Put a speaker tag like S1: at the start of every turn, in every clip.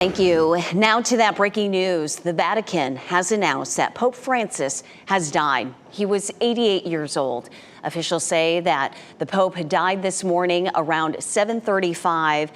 S1: Thank you. Now to that breaking news. The Vatican has announced that Pope Francis has died. He was 88 years old. Officials say that the Pope had died this morning around 7:35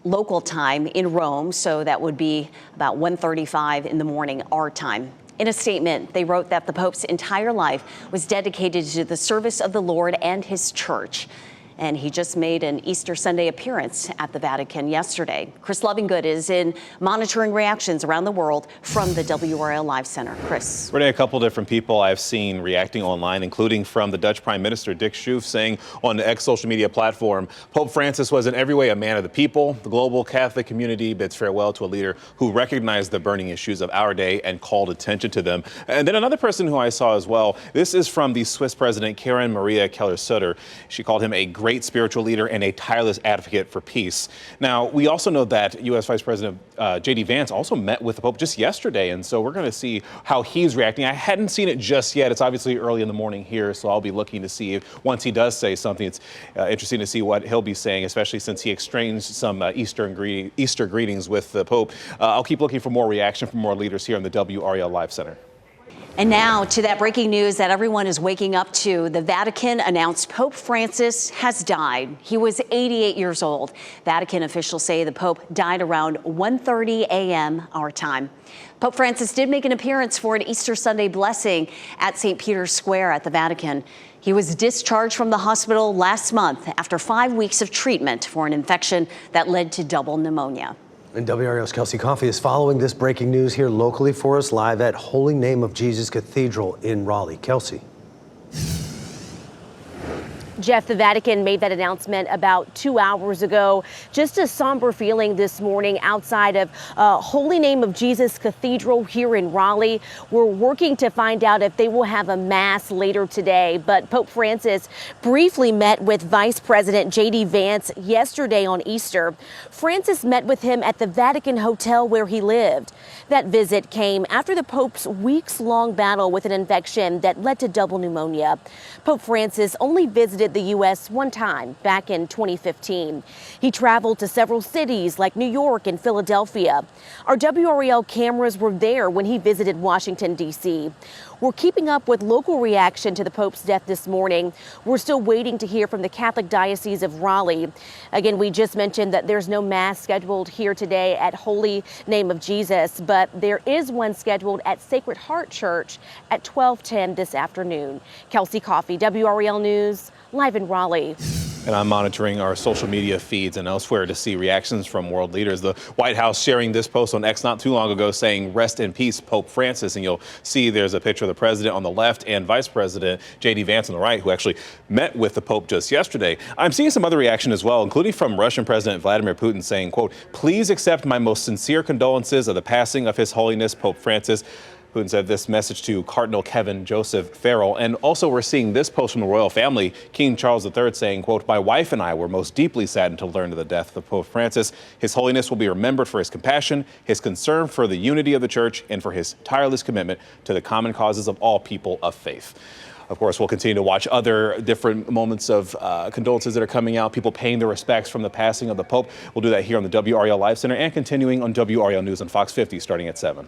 S1: local time in Rome, so that would be about 1:35 in the morning our time. In a statement, they wrote that the Pope's entire life was dedicated to the service of the Lord and his church. And he just made an Easter Sunday appearance at the Vatican yesterday. Chris Lovingood is in monitoring reactions around the world from the WRAL Live Center. Chris.
S2: Renee, a couple different people I've seen reacting online, including from the Dutch Prime Minister Dick Schoof, saying on the X social media platform, Pope Francis was in every way a man of the people. The global Catholic community bids farewell to a leader who recognized the burning issues of our day and called attention to them. And then another person who I saw as well, this is from the Swiss President Karen Maria Keller-Sutter. She called him a great spiritual leader and a tireless advocate for peace. Now, we also know that U.S. Vice President J.D. Vance also met with the Pope just yesterday, and so we're going to see how he's reacting. I hadn't seen it just yet. It's obviously early in the morning here, so I'll be looking to see if once he does say something, it's interesting to see what he'll be saying, especially since he exchanged some Easter greetings with the Pope. I'll keep looking for more reaction from more leaders here in the WRAL Live Center.
S1: And now to that breaking news that everyone is waking up to. The Vatican announced Pope Francis has died. He was 88 years old. Vatican officials say the Pope died around 1:30 a.m. our time. Pope Francis did make an appearance for an Easter Sunday blessing at St. Peter's Square at the Vatican. He was discharged from the hospital last month after 5 weeks of treatment for an infection that led to double pneumonia.
S3: And WRAL's Kelsey Coffey is following this breaking news here locally for us live at Holy Name of Jesus Cathedral in Raleigh. Kelsey.
S4: Jeff, the Vatican made that announcement about 2 hours ago. Just a somber feeling this morning outside of Holy Name of Jesus Cathedral here in Raleigh. We're working to find out if they will have a mass later today. But Pope Francis briefly met with Vice President J.D. Vance yesterday on Easter. Francis met with him at the Vatican Hotel where he lived. That visit came after the Pope's weeks-long battle with an infection that led to double pneumonia. Pope Francis only visited the U.S. one time back in 2015. He traveled to several cities like New York and Philadelphia. Our WRAL cameras were there when he visited Washington, D.C. We're keeping up with local reaction to the Pope's death this morning. We're still waiting to hear from the Catholic Diocese of Raleigh. Again, we just mentioned that there's no mass scheduled here today at Holy Name of Jesus, but there is one scheduled at Sacred Heart Church at 12:10 this afternoon. Kelsey Coffey, WRAL News, live in Raleigh.
S2: And I'm monitoring our social media feeds and elsewhere to see reactions from world leaders. The White House sharing this post on X not too long ago saying, "Rest in peace, Pope Francis." And you'll see there's a picture of the president on the left and Vice President J.D. Vance on the right, who actually met with the Pope just yesterday. I'm seeing some other reaction as well, including from Russian President Vladimir Putin saying, quote, "Please accept my most sincere condolences of the passing of His Holiness Pope Francis." Putin said this message to Cardinal Kevin Joseph Farrell. And also we're seeing this post from the royal family, King Charles III saying, quote, "My wife and I were most deeply saddened to learn of the death of Pope Francis. His Holiness will be remembered for his compassion, his concern for the unity of the church, and for his tireless commitment to the common causes of all people of faith." Of course, we'll continue to watch other different moments of condolences that are coming out, people paying their respects from the passing of the Pope. We'll do that here on the WRAL Live Center and continuing on WRAL News on Fox 50 starting at 7.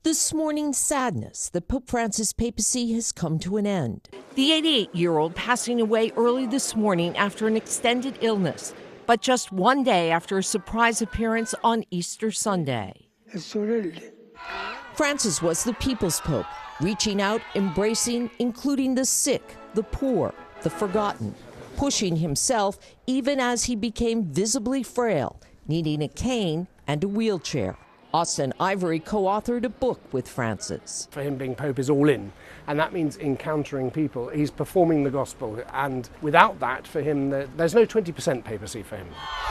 S5: This morning's sadness that Pope Francis' papacy has come to an end.
S6: The 88-year-old passing away early this morning after an extended illness, but just one day after a surprise appearance on Easter Sunday.
S5: Francis was the people's pope, reaching out, embracing, including the sick, the poor, the forgotten, pushing himself even as he became visibly frail, needing a cane and a wheelchair. Austin Ivory co-authored a book with Francis.
S7: For him, being Pope is all in, and that means encountering people. He's performing the gospel, and without that, for him, there's no 20% papacy for him.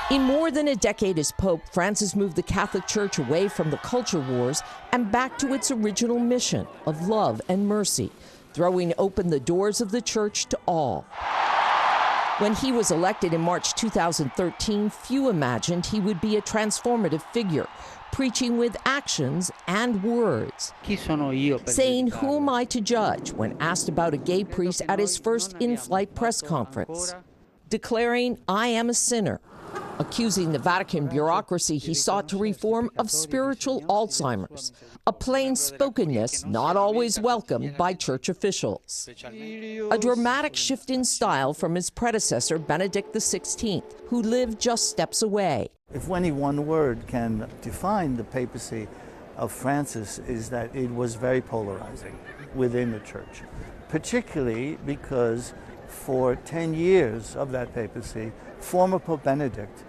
S5: In more than a decade as Pope, Francis moved the Catholic Church away from the culture wars and back to its original mission of love and mercy, throwing open the doors of the church to all. When he was elected in March 2013, few imagined he would be a transformative figure, preaching with actions and words, saying, "Who am I to judge?" when asked about a gay priest at his first in-flight press conference, declaring, "I am a sinner." accusing the Vatican bureaucracy he sought to reform of spiritual Alzheimer's, a plain-spokenness not always welcomed by church officials. A dramatic shift in style from his predecessor, Benedict XVI, who lived just steps away.
S8: If any one word can define the papacy of Francis, is that it was very polarizing within the church, particularly because for 10 years of that papacy, former Pope Benedict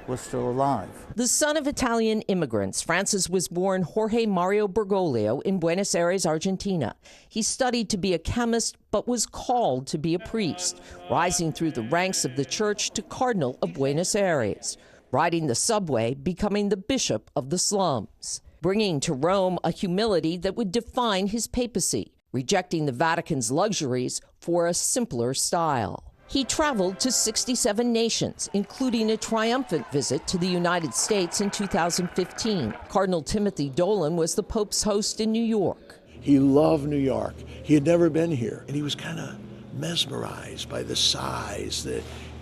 S8: was still alive.
S5: The son of Italian immigrants, Francis was born Jorge Mario Bergoglio in Buenos Aires, Argentina. He studied to be a chemist, but was called to be a priest, rising through the ranks of the church to Cardinal of Buenos Aires, riding the subway, becoming the bishop of the slums, bringing to Rome a humility that would define his papacy, rejecting the Vatican's luxuries for a simpler style. He traveled to 67 nations, including a triumphant visit to the United States in 2015. Cardinal Timothy Dolan was the Pope's host in New York.
S9: He loved New York. He had never been here, and he was kind of mesmerized by the size,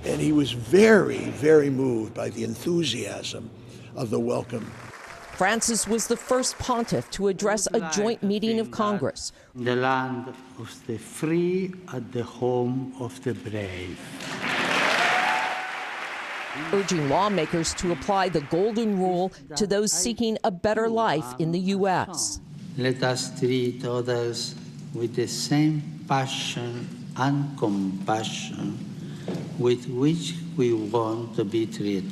S9: and he was very, very moved by the enthusiasm of the welcome.
S5: Francis was the first pontiff to address a joint meeting of Congress.
S10: The land of the free and the home of the brave.
S5: Urging lawmakers to apply the golden rule to those seeking a better life in the U.S.
S10: Let us treat others with the same passion and compassion with which we want to be treated.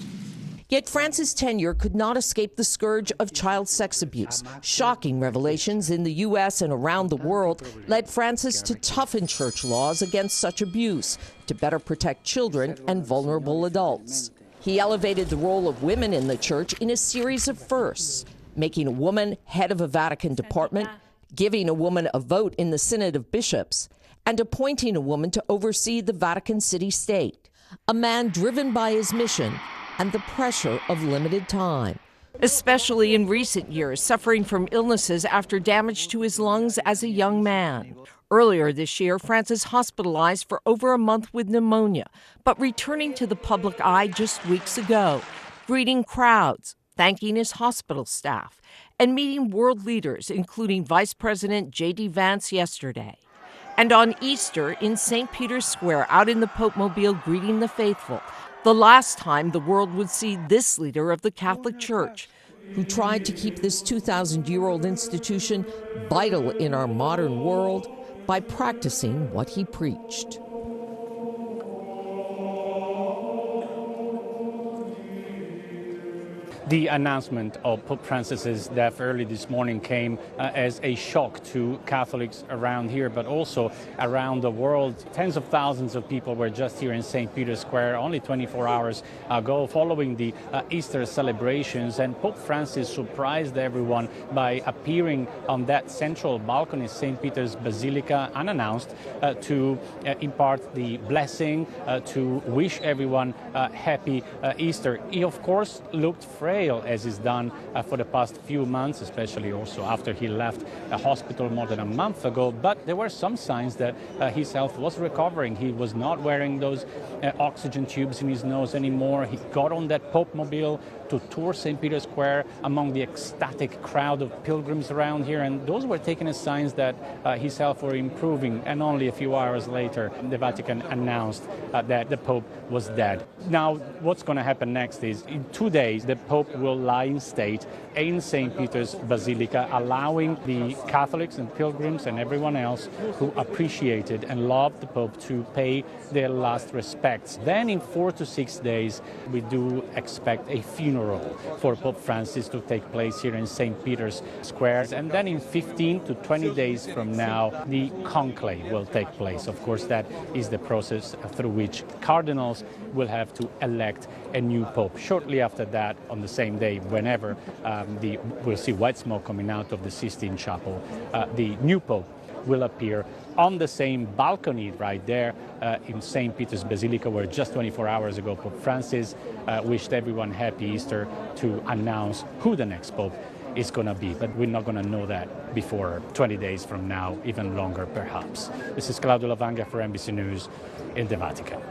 S5: Yet Francis' tenure could not escape the scourge of child sex abuse. Shocking revelations in the U.S. and around the world led Francis to toughen church laws against such abuse to better protect children and vulnerable adults. He elevated the role of women in the church in a series of firsts, making a woman head of a Vatican department, giving a woman a vote in the Synod of Bishops, and appointing a woman to oversee the Vatican city-state. A man driven by his mission and the pressure of limited time.
S6: Especially in recent years, suffering from illnesses after damage to his lungs as a young man. Earlier this year, Francis hospitalized for over a month with pneumonia, but returning to the public eye just weeks ago, greeting crowds, thanking his hospital staff, and meeting world leaders, including Vice President J.D. Vance yesterday. And on Easter, in St. Peter's Square, out in the Pope Mobile greeting the faithful, the last time the world would see this leader of the Catholic Church,
S5: who tried to keep this 2,000-year-old institution vital in our modern world by practicing what he preached.
S11: The announcement of Pope Francis's death early this morning came as a shock to Catholics around here, but also around the world. Tens of thousands of people were just here in St. Peter's Square only 24 hours ago following the Easter celebrations, and Pope Francis surprised everyone by appearing on that central balcony in St. Peter's Basilica unannounced to impart the blessing, to wish everyone happy Easter. He, of course, looked frail, as is done for the past few months, especially also after he left a hospital more than a month ago. But there were some signs that his health was recovering. He was not wearing those oxygen tubes in his nose anymore. He got on that Pope Mobile to tour St. Peter's Square among the ecstatic crowd of pilgrims around here, and those were taken as signs that his health were improving. And only a few hours later, the Vatican announced that the Pope was dead. Now, what's going to happen next is, in 2 days, the Pope will lie in state in St. Peter's Basilica, allowing the Catholics and pilgrims and everyone else who appreciated and loved the Pope to pay their last respects. Then in 4 to 6 days, we do expect a funeral for Pope Francis to take place here in St. Peter's Square. And then in 15 to 20 days from now, the conclave will take place. Of course, that is the process through which cardinals will have to elect a new pope. Shortly after that, on the same day, whenever we'll see white smoke coming out of the Sistine Chapel, the new pope will appear on the same balcony right there in St. Peter's Basilica, where just 24 hours ago Pope Francis wished everyone happy Easter to announce who the next pope is going to be. But we're not going to know that before 20 days from now, even longer perhaps. This is Claudio Lavanga for NBC News in the Vatican.